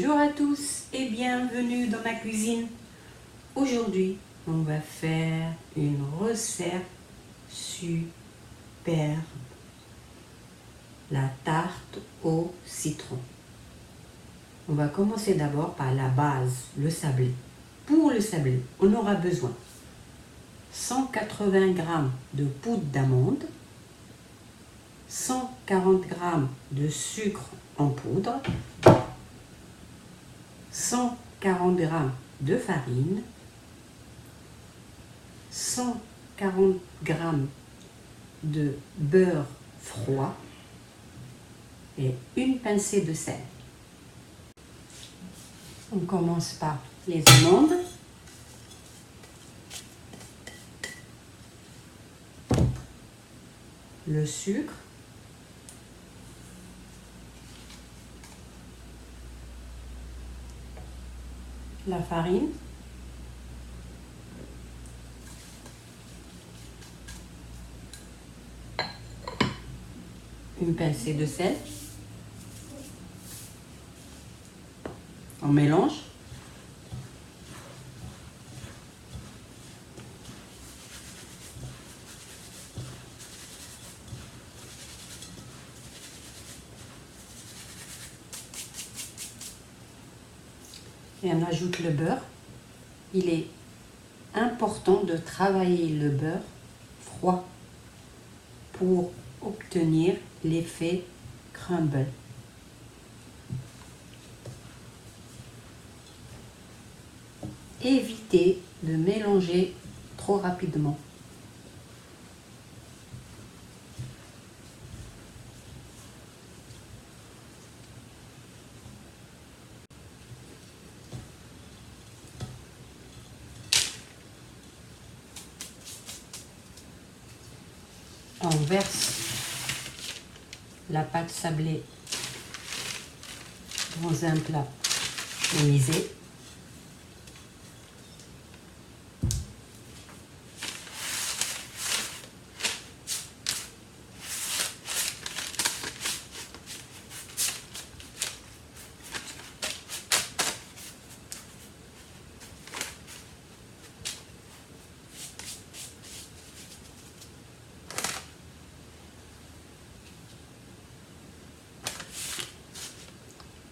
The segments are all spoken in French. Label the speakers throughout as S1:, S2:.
S1: Bonjour à tous et bienvenue dans ma cuisine. Aujourd'hui, on va faire une recette superbe. La tarte au citron. On va commencer d'abord par la base, le sablé. Pour le sablé, on aura besoin 180 g de poudre d'amande, 140 g de sucre en poudre, 140 g de farine, 140 g de beurre froid et une pincée de sel. On commence par les amandes. Le sucre. La farine. Une pincée de sel. On mélange. Et on ajoute le beurre. Il est important de travailler le beurre froid pour obtenir l'effet crumble. Évitez de mélanger trop rapidement. On verse la pâte sablée dans un plat tamisé.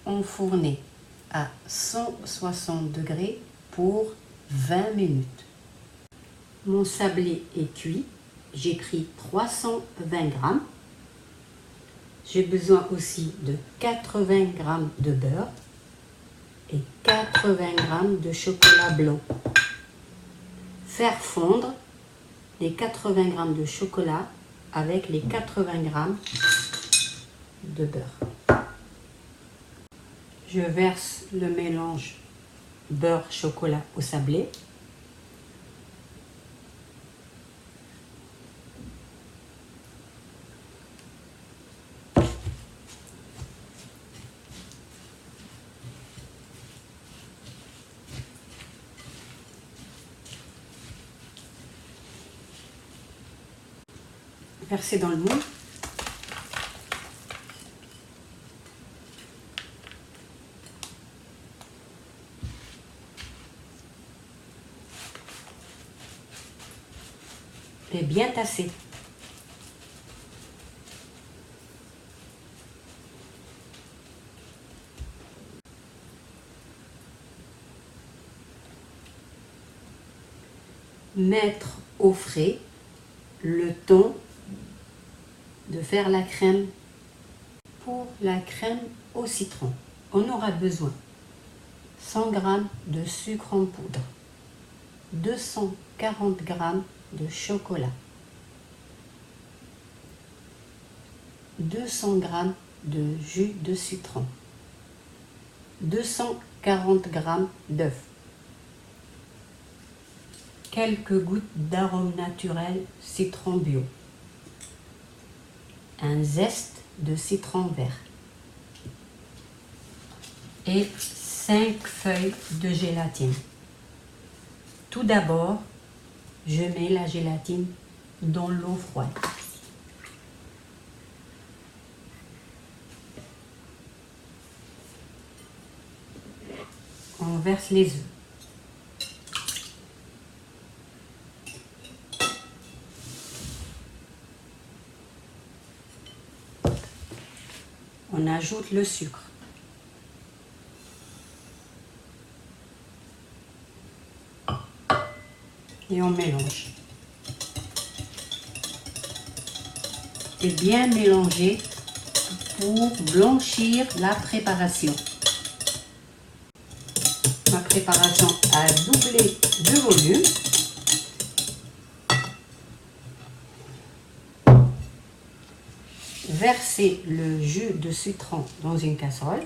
S1: Enfourner à 160 degrés pour 20 minutes. Mon sablé est cuit. J'ai pris 320 g. J'ai besoin aussi de 80 g de beurre et 80 g de chocolat blanc. Faire fondre les 80 g de chocolat avec les 80 g de beurre. Je verse le mélange beurre-chocolat au sablé. Verser dans le moule. Et bien tasser. Mettre au frais le temps de faire la crème. Pour la crème au citron, on aura besoin 100 g de sucre en poudre, 240 g de chocolat, 200 g de jus de citron, 240 g d'œufs, quelques gouttes d'arôme naturel citron bio, un zeste de citron vert et 5 feuilles de gélatine. Tout d'abord, je mets la gélatine dans l'eau froide. on verse les œufs. On ajoute le sucre. Et on mélange. Et bien mélanger pour blanchir la préparation. Ma préparation a doublé de volume. Versez le jus de citron dans une casserole.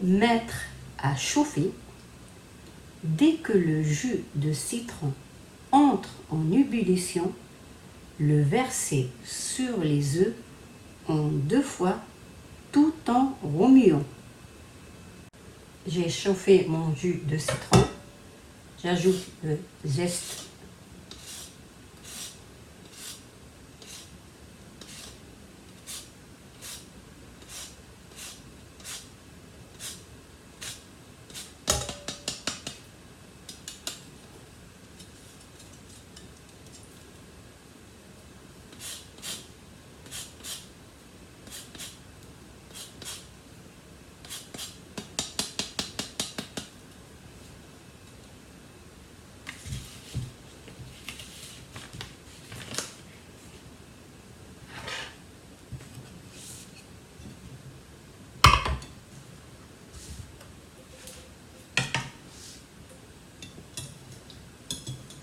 S1: Mettre à chauffer. Dès que le jus de citron entre en ébullition, le verser sur les œufs en 2 fois tout en remuant. J'ai chauffé mon jus de citron. J'ajoute le zeste.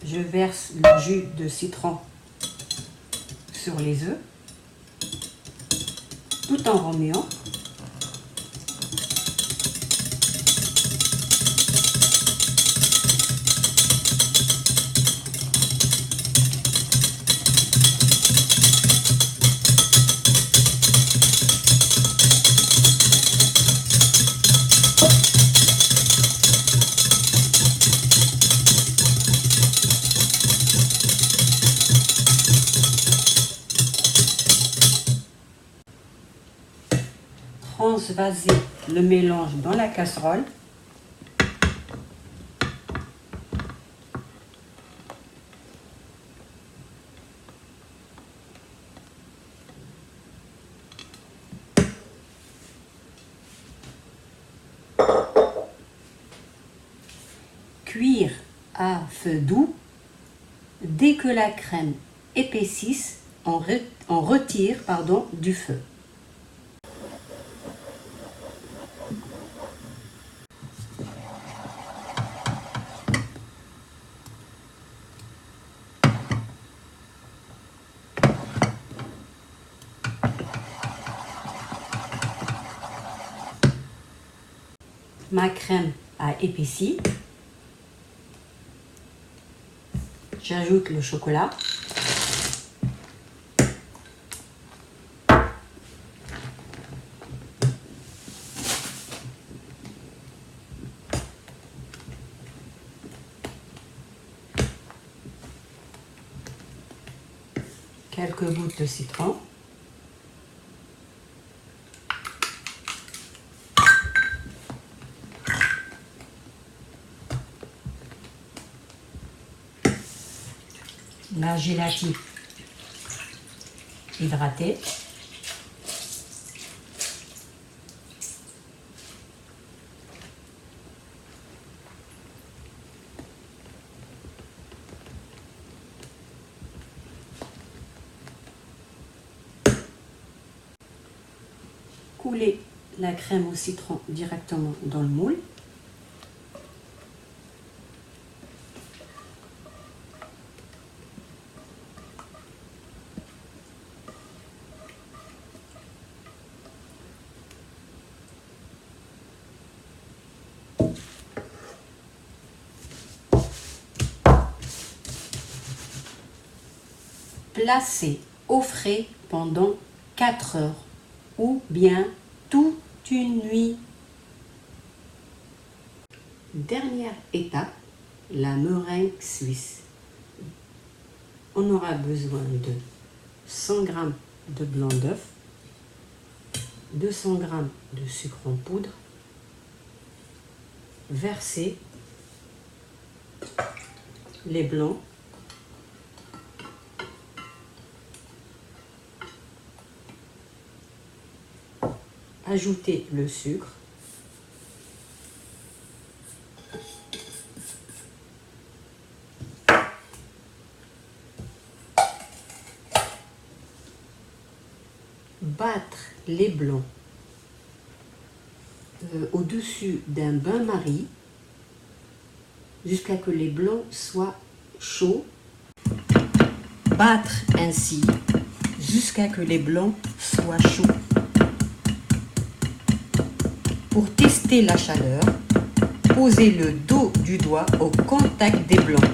S1: Je verse le jus de citron sur les œufs, tout en remuant. Transvaser le mélange dans la casserole. Cuire à feu doux. Dès que la crème épaississe, on retire du feu. Ma crème a épaissi. J'ajoute le chocolat. Quelques gouttes de citron. La gélatine hydratée. Couler la crème au citron directement dans le moule. Placer au frais pendant 4 heures ou bien toute une nuit. Dernière étape, la meringue suisse. On aura besoin de 100 g de blanc d'œuf, 200 g de sucre en poudre, verser les blancs, ajouter le sucre, battre les blancs au-dessus d'un bain-marie jusqu'à que les blancs soient chauds. Battre ainsi jusqu'à que les blancs soient chauds. Pour tester la chaleur, posez le dos du doigt au contact des blancs.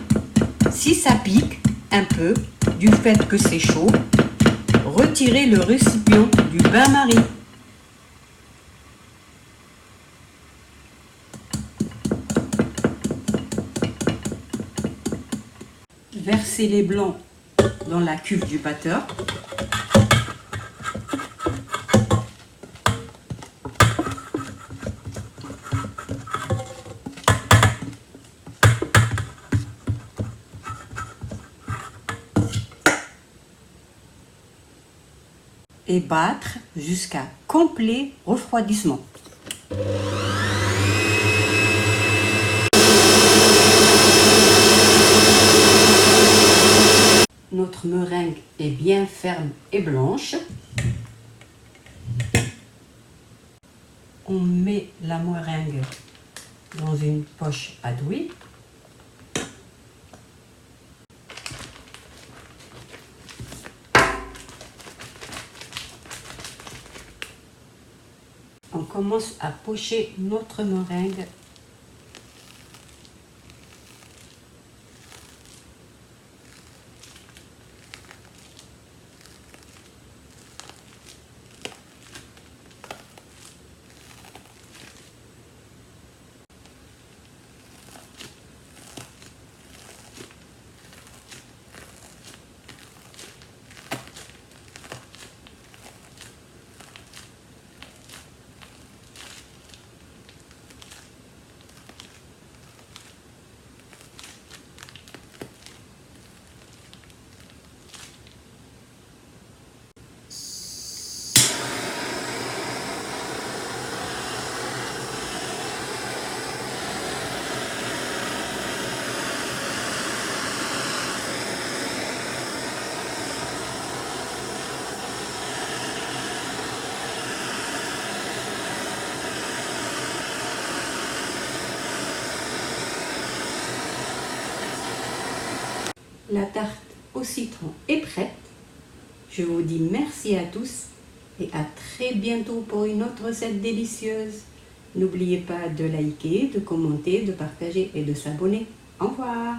S1: Si ça pique un peu du fait que c'est chaud, retirez le récipient du bain-marie. Versez les blancs dans la cuve du batteur. Et battre jusqu'à complet refroidissement. Notre meringue est bien ferme et blanche. On met la meringue dans une poche à douille. On commence à pocher notre meringue. La tarte au citron est prête. Je vous dis merci à tous et à très bientôt pour une autre recette délicieuse. N'oubliez pas de liker, de commenter, de partager et de s'abonner. Au revoir.